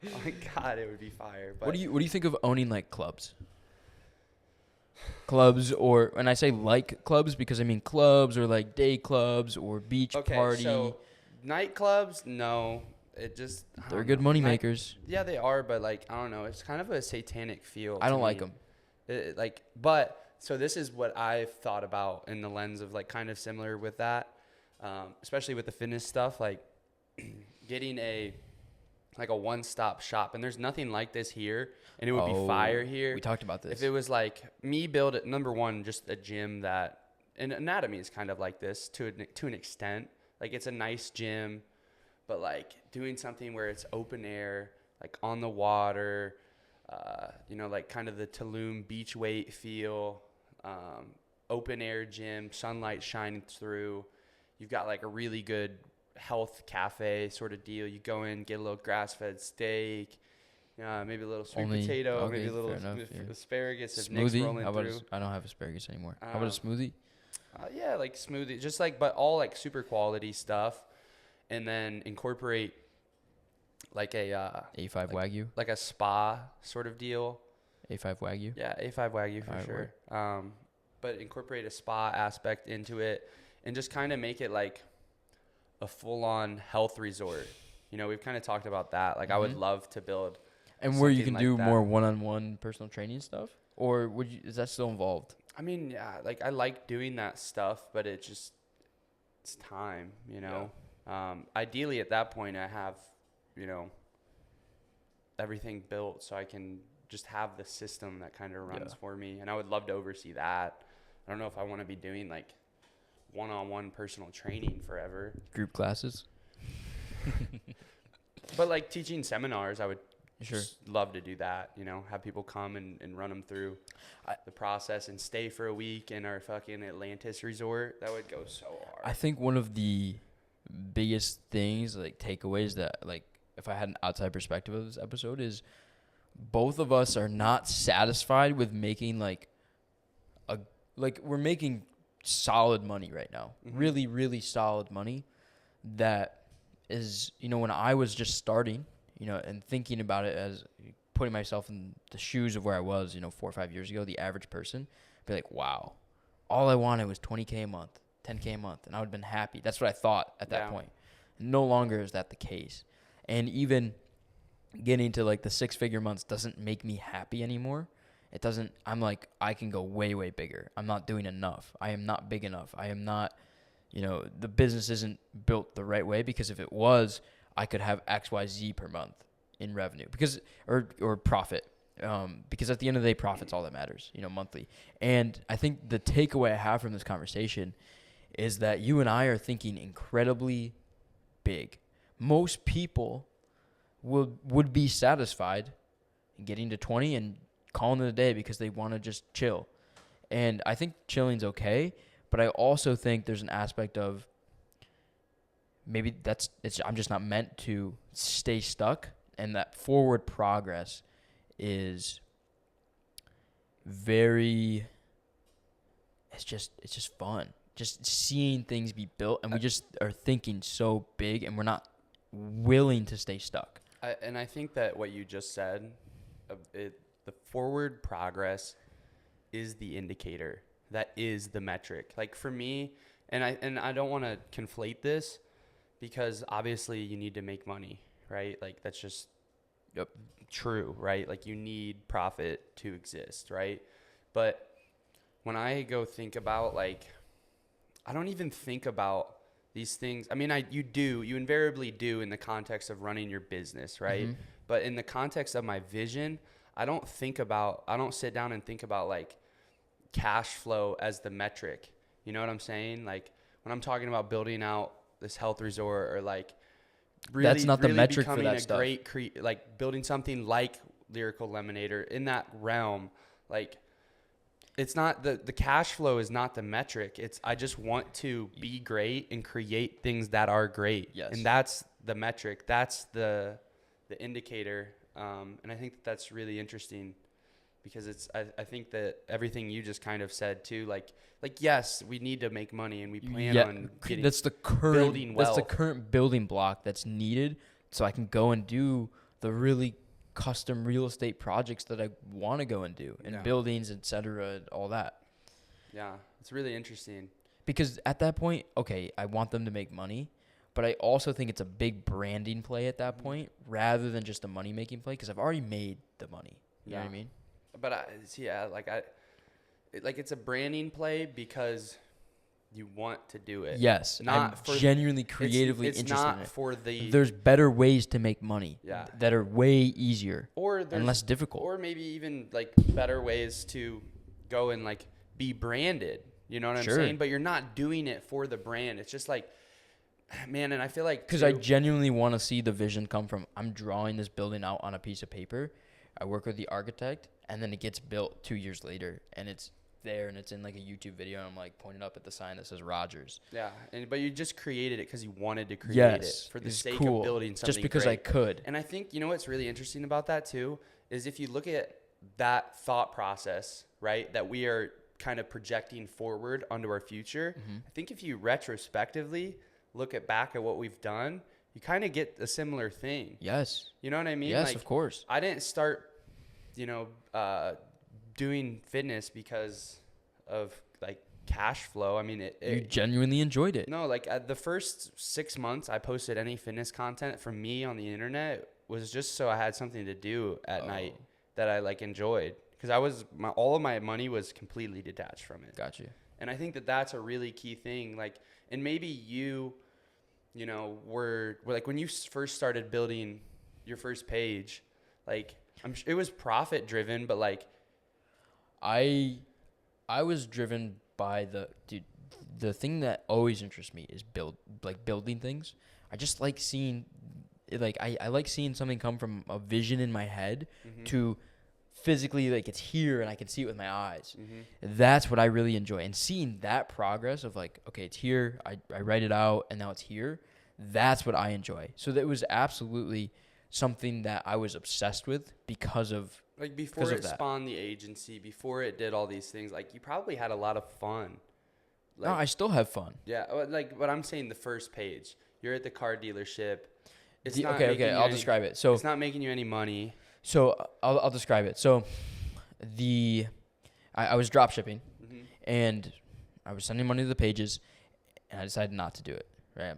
Oh my God, it would be fire. But what do you think of owning like clubs? Clubs, or and I say like clubs because I mean clubs or like day clubs or beach party. So nightclubs, no. They're good money makers. Yeah, they are, but like I don't know. It's kind of a satanic feel. I don't like them. So this is what I've thought about in the lens of like kind of similar with that, especially with the fitness stuff, like getting a one-stop shop. And there's nothing like this here, and it would be fire here. We talked about this. If it was like me build it, number one, just a gym that, and anatomy is kind of like this to an extent. Like it's a nice gym, but like doing something where it's open air, like on the water, like kind of the Tulum beach weight feel, open air gym, sunlight shining through. You've got like a really good health cafe sort of deal. You go in, get a little grass-fed steak, maybe a little sweet potato, maybe a little asparagus if Nick's rolling through. I don't have asparagus anymore. How about a smoothie? Yeah, like smoothie, just like, but all like super quality stuff, and then incorporate like a A5 Wagyu, like a spa sort of deal. A5 Wagyu. Yeah, A5 Wagyu for sure. But incorporate a spa aspect into it, and just kind of make it like a full-on health resort. You know, we've kind of talked about that. Like, I would love to build. And where you can do more one-on-one personal training stuff, or is that still involved? I mean, yeah, like I like doing that stuff, but it's time, you know. Yeah. Ideally, at that point, I have, you know, everything built so I can just have the system that kind of runs for me, and I would love to oversee that. I don't know if I want to be doing like one-on-one personal training forever. Group classes. But like teaching seminars, I would just love to do that, you know, have people come and run them through the process and stay for a week in our fucking Atlantis resort. That would go so hard. I think one of the biggest things, like takeaways that, like, if I had an outside perspective of this episode, is both of us are not satisfied with making we're making solid money right now. Mm-hmm. Really, really solid money. That is, you know, when I was just starting, you know, and thinking about it as putting myself in the shoes of where I was, you know, 4 or 5 years ago, the average person, be like, wow, all I wanted was $20K a month, $10K a month, and I would have been happy. That's what I thought at that point. No longer is that the case. And even getting to like the 6-figure months doesn't make me happy anymore. It doesn't. I'm like, I can go way, way bigger. I'm not doing enough. I am not big enough. I am not, you know, the business isn't built the right way, because if it was, I could have XYZ per month in revenue or profit. Because at the end of the day, profit's all that matters, you know, monthly. And I think the takeaway I have from this conversation is that you and I are thinking incredibly big. Most people would be satisfied getting to 20 and calling it a day because they want to just chill. And I think chilling's okay, but I also think there's an aspect of maybe I'm just not meant to stay stuck, and that forward progress is very, it's just fun. Just seeing things be built, and we just are thinking so big, and we're not willing to stay stuck. And I think that what you just said, the forward progress is the indicator. That is the metric. Like for me, and I don't want to conflate this, because obviously you need to make money, right? Like that's just true, right? Like you need profit to exist, right? But when I go think about, like, I don't even think about these things. I mean, you invariably do in the context of running your business, right? Mm-hmm. But in the context of my vision, I don't sit down and think about like cash flow as the metric. You know what I'm saying? Like when I'm talking about building out this health resort, or like really, that's not really the metric becoming for that a stuff. Great like building something like Lyrical Lemonator in that realm. Like it's not the cash flow is not the metric. It's I just want to be great and create things that are great. Yes. And that's the metric. That's the indicator. And I think that's really interesting, because I think that everything you just kind of said too, like yes, we need to make money and we plan on getting building wealth. That's the current building block that's needed, so I can go and do the really custom real estate projects that I want to go and do, and buildings, etc., all that. Yeah, it's really interesting. Because at that point, okay, I want them to make money, but I also think it's a big branding play at that point, rather than just a money-making play, because I've already made the money. You know what I mean? But it's a branding play because you want to do it. Yes, not I'm genuinely creatively it's interested not in it. For the. There's better ways to make money that are way easier and less difficult. Or maybe even like better ways to go and like be branded. You know what I'm saying? But you're not doing it for the brand. It's just like, man, and I feel like because I genuinely want to see the vision come from, I'm drawing this building out on a piece of paper. I work with the architect, and then it gets built 2 years later, and it's there and it's in like a YouTube video and I'm like pointing up at the sign that says Rogers. Yeah, but you just created it because you wanted to create Yes, it for the it's sake cool. of building something Just because great. I could. And I think, you know what's really interesting about that too is if you look at that thought process, right, that we are kind of projecting forward onto our future, I think if you retrospectively look back at what we've done, you kind of get a similar thing. Yes. You know what I mean? Yes, like, of course. I didn't start, you know, doing fitness because of like cash flow. I mean, You genuinely enjoyed it. no, like the first 6 months I posted any fitness content from me on the internet was just so I had something to do at night that I like enjoyed, because all of my money was completely detached from it. Got you. And I think that that's a really key thing. Like, and maybe you know, were like when you first started building your first page, like it was profit driven, but like I was driven by the thing that always interests me is building things. I just like seeing, like I like seeing something come from a vision in my head to physically, like it's here and I can see it with my eyes. That's what I really enjoy. And seeing that progress of like, okay, it's here, I write it out and now it's here. That's what I enjoy. So that was absolutely something that I was obsessed with because of, like before it spawned the agency, before it did all these things, like you probably had a lot of fun. Like, no, I still have fun. Yeah, like, but I'm saying the first page, you're at the car dealership. It's not okay, I'll describe it. So it's not making you any money. So I'll describe it. So I was drop shipping and I was sending money to the pages and I decided not to do it. Right?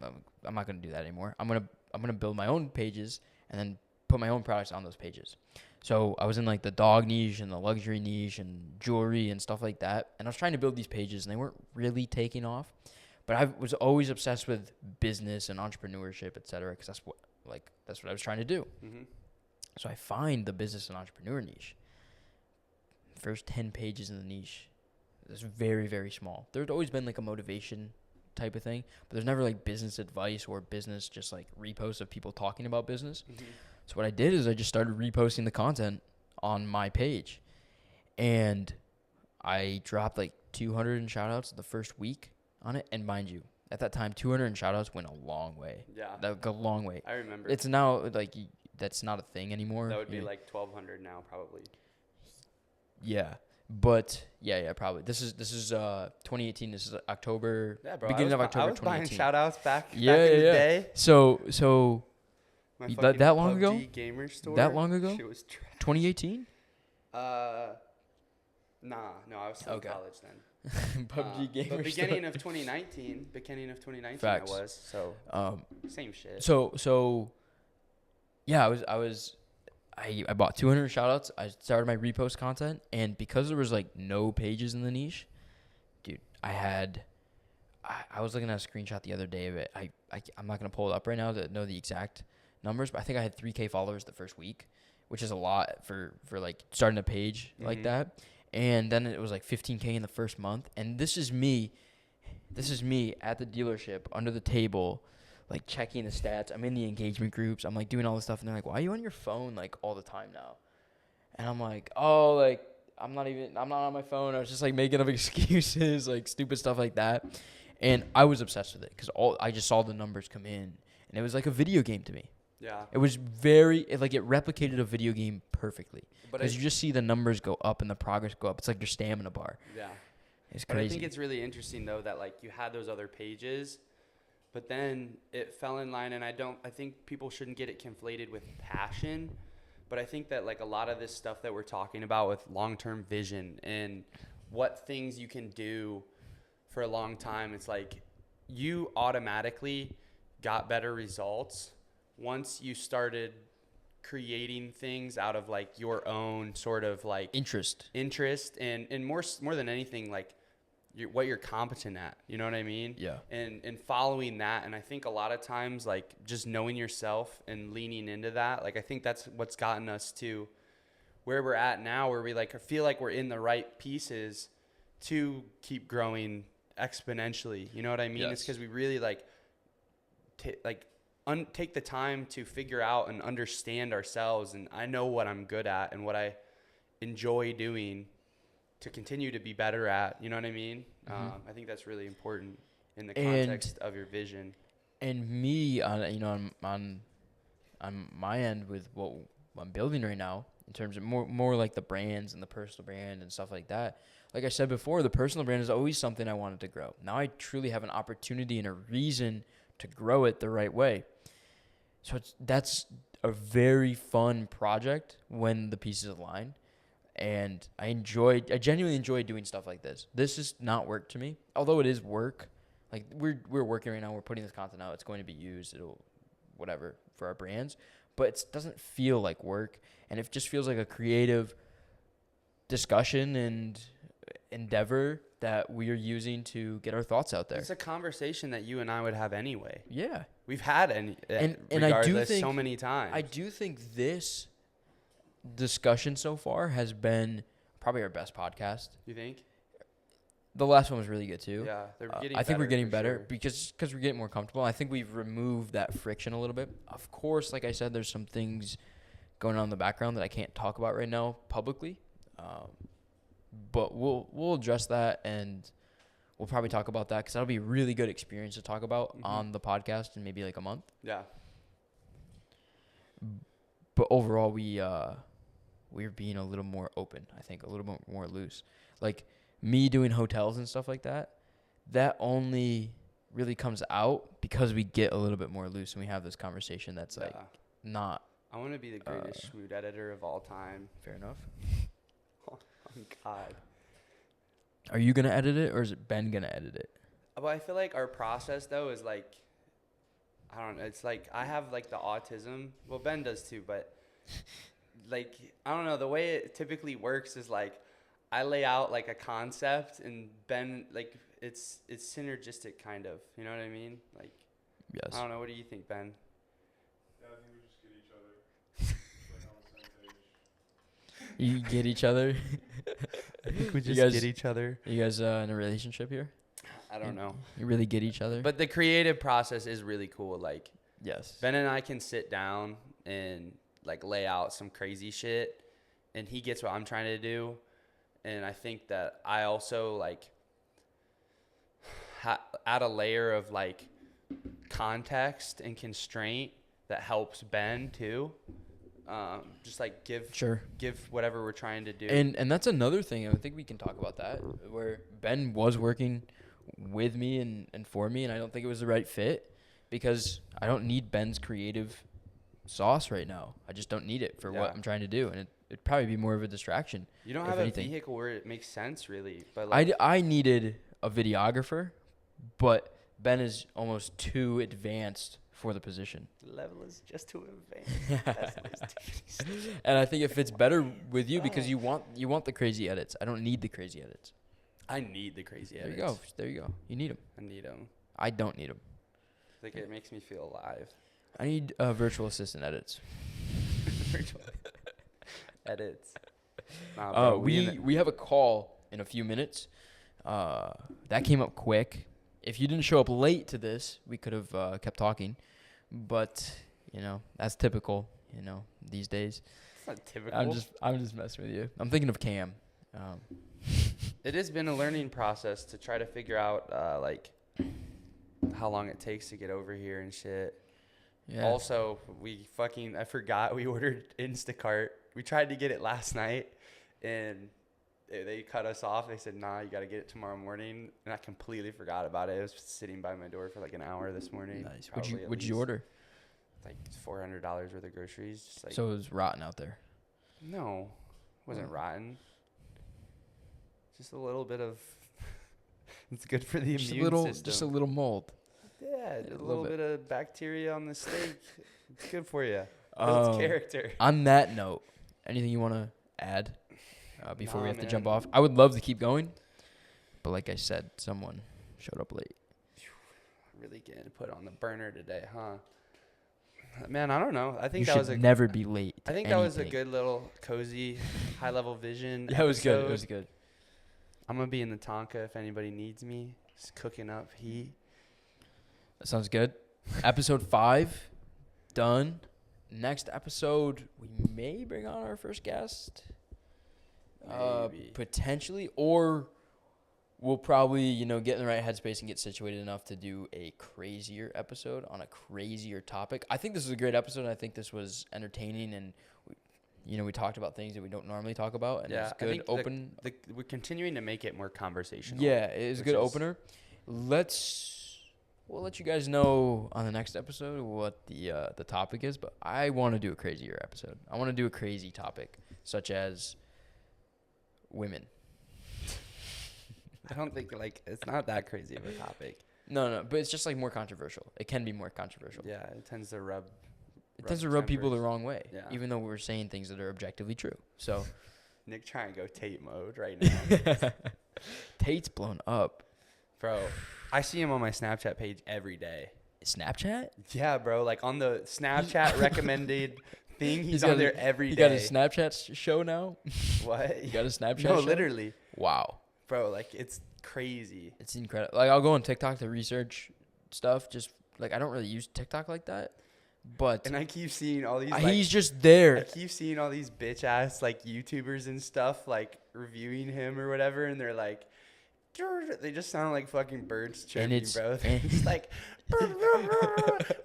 I'm not going to do that anymore. I'm going to build my own pages and then put my own products on those pages. So I was in like the dog niche and the luxury niche and jewelry and stuff like that. And I was trying to build these pages and they weren't really taking off. But I was always obsessed with business and entrepreneurship, et cetera, because that's what I was trying to do. So I find the business and entrepreneur niche. First 10 pages in the niche. It's very, very small. There's always been like a motivation type of thing, but there's never like business advice or business just like reposts of people talking about business. So what I did is I just started reposting the content on my page. And I dropped like 200 in shout-outs the first week on it. And mind you, at that time, 200 in shout-outs went a long way. Yeah. Like a long way. I remember. It's now like that's not a thing anymore. That would be like 1,200 now probably. Yeah. But yeah, probably. This is 2018. This is October. Yeah, bro. Beginning of October 2018. I was 2018. buying shout-outs back in the day. So that long PUBG ago? Gamer store. That long ago? Shit was trash. 2018? No, I was still in college then. PUBG Gamer But beginning of 2019, Facts. I was. So same shit. So yeah, I bought 200 shoutouts. I started my repost content, and because there was like no pages in the niche, dude, I was looking at a screenshot the other day of it. I'm not gonna pull it up right now to know the exact numbers, but I think I had 3K followers the first week, which is a lot for like starting a page like that. And then it was like 15K in the first month. And this is me at the dealership under the table, like checking the stats. I'm in the engagement groups. I'm like doing all this stuff. And they're like, why are you on your phone like all the time now? And I'm like, oh, like I'm not on my phone. I was just like making up excuses, like stupid stuff like that. And I was obsessed with it because I just saw the numbers come in. And it was like a video game to me. Yeah. It was it replicated a video game perfectly. Because you just see the numbers go up and the progress go up. It's like your stamina bar. Yeah. It's crazy. But I think it's really interesting, though, that, like, you had those other pages, but then it fell in line, and I think people shouldn't get it conflated with passion, but I think that, like, a lot of this stuff that we're talking about with long-term vision and what things you can do for a long time, it's like you automatically got better results once you started creating things out of like your own sort of like interest and more than anything, like what you're competent at, you know what I mean? Yeah. And following that. And I think a lot of times, like just knowing yourself and leaning into that, like I think that's what's gotten us to where we're at now, where we like feel like we're in the right pieces to keep growing exponentially. You know what I mean? Yes. It's because we really take the time to figure out and understand ourselves, and I know what I'm good at and what I enjoy doing, to continue to be better at. You know what I mean? Mm-hmm. I think that's really important in the context of your vision. And me, on my end with what I'm building right now, in terms of more like the brands and the personal brand and stuff like that. Like I said before, the personal brand is always something I wanted to grow. Now I truly have an opportunity and a reason to grow it the right way. So that's a very fun project when the pieces align. And I genuinely enjoy doing stuff like this. This is not work to me, although it is work. Like we're working right now. We're putting this content out. It's going to be used. It'll whatever for our brands, but it doesn't feel like work, and it just feels like a creative discussion and endeavor that we are using to get our thoughts out there. It's a conversation that you and I would have anyway. Yeah, we've had and I do think so many times. I do think this discussion so far has been probably our best podcast. You think? The last one was really good too. Yeah, they're getting I think we're getting better sure. because we're getting more comfortable. I think we've removed that friction a little bit. Of course, like I said, there's some things going on in the background that I can't talk about right now publicly. But we'll address that, and we'll probably talk about that because that'll be a really good experience to talk about on the podcast in maybe like a month. Yeah. But overall, we're being a little more open. I think a little bit more loose. Like me doing hotels and stuff like that, that only really comes out because we get a little bit more loose and we have this conversation that's like not. I want to be the greatest schmoot editor of all time. Fair enough. Oh God. Are you gonna edit it or is it Ben gonna edit it? Well, I feel like our process though is like, I don't know. It's like I have like the autism. Well, Ben does too, but like I don't know. The way it typically works is like I lay out like a concept and Ben like it's synergistic kind of. You know what I mean? Like Yes. I don't know. What do you think, Ben? Yeah, I think we just get each other. Like on the same page. You get each other. I think we just get each other. You guys in a relationship here? I don't know. You really get each other? But the creative process is really cool. Like yes. Ben and I can sit down and like lay out some crazy shit, and he gets what I'm trying to do. And I think that I also like add a layer of like context and constraint that helps Ben too. Just like give whatever we're trying to do. And that's another thing. I think we can talk about that, where Ben was working with me and for me, and I don't think it was the right fit because I don't need Ben's creative sauce right now. I just don't need it for what I'm trying to do, and it'd probably be more of a distraction. You don't have a vehicle where it makes sense, really. But like I needed a videographer, but Ben is almost too advanced for the position. The level is just too advanced. And I think it fits better with you because you want the crazy edits. I don't need the crazy edits. I need the crazy edits. There you go. You need them. I need them. I don't need them. Like it makes me feel alive. I need virtual assistant edits. Virtual edits. Nah, bro, we have a call in a few minutes. That came up quick. If you didn't show up late to this, we could have kept talking. But, that's typical, these days. It's not typical. I'm just messing with you. I'm thinking of Cam. It has been a learning process to try to figure out, like, how long it takes to get over here and shit. Yeah. Also, I forgot we ordered Instacart. We tried to get it last night, and they cut us off. They said, nah, you got to get it tomorrow morning. And I completely forgot about it. It was sitting by my door for like an hour this morning. Nice. What'd you order? Like $400 worth of groceries. Just like, so it was rotten out there? No, it wasn't rotten. Just a little bit of, it's good for the immune system. Just a little mold. Yeah, a little bit of bacteria on the steak. It's good for you. Builds character. On that note, anything you want to add before we have to jump off? I would love to keep going, but like I said, someone showed up late. Really getting put on the burner today, huh? Man, I don't know. I think you should never be late. I think that was a good little cozy, high-level vision. Yeah, it was good. It was good. I'm gonna be in the Tonka if anybody needs me. Just cooking up heat. That sounds good. Episode 5, done. Next episode, we may bring on our first guest. Maybe. Potentially, or we'll probably, get in the right headspace and get situated enough to do a crazier episode on a crazier topic. I think this was a great episode. I think this was entertaining, and we talked about things that we don't normally talk about, and it's good. We're continuing to make it more conversational. Yeah, it is a good opener. We'll let you guys know on the next episode what the topic is, but I want to do a crazier episode. I want to do a crazy topic, such as women. I don't think it's not that crazy of a topic. No, but it's just more controversial. It can be more controversial. Yeah, it tends to rub. It tends to rub people the wrong way, Yeah. even though we're saying things that are objectively true. So, Nick trying to go Tate mode right now. Tate's blown up. Bro, I see him on my Snapchat page every day. Snapchat? Yeah, bro. Like on the Snapchat recommended thing, he's on there every day. You got a Snapchat show now? What? You got a Snapchat No, show? literally. Wow. Bro, it's crazy. It's incredible. I'll go on TikTok to research stuff. Just I don't really use TikTok like that. But And I keep seeing all these. he's just there. I keep seeing all these bitch ass YouTubers and stuff reviewing him or whatever, and they're they just sound like fucking birds chirping, bro. They're just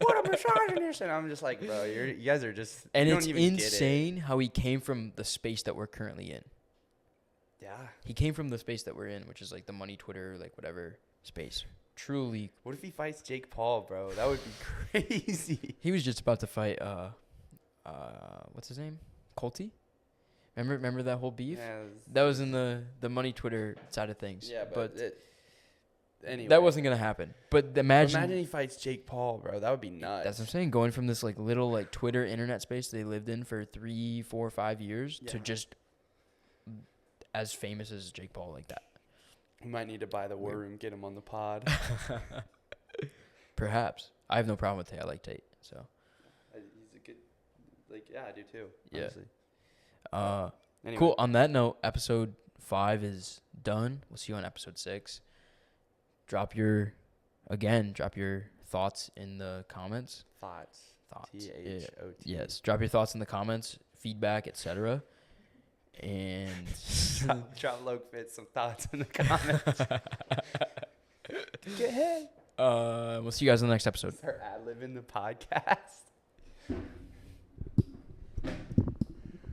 what a misogynist, and I'm just like, bro, you guys are just. And you it's don't even insane how he came from the space that we're currently in. Yeah. He came from the space that we're in, which is the money Twitter, whatever space. Truly. What if he fights Jake Paul, bro? That would be crazy. He was just about to fight what's his name? Colty? Remember that whole beef? Yeah, that was in the money Twitter side of things. Yeah, but anyway. That wasn't gonna happen. But imagine he fights Jake Paul, bro. That would be nuts. That's what I'm saying. Going from this little Twitter internet space they lived in for 3, 4, 5 years to just as famous as Jake Paul like that. We might need to buy the War Room, get him on the pod. Perhaps. I have no problem with Tate. I like Tate. So. He's a good. Yeah, I do too. Yeah. Honestly. Anyway. Cool. On that note, episode 5 is done. We'll see you on episode 6. Drop your thoughts in the comments. Thoughts. THOT. T. Yes. Drop your thoughts in the comments, feedback, etc. And drop Lokefit some thoughts in the comments. Get ahead. We'll see you guys in the next episode. Start ad-libbing the podcast.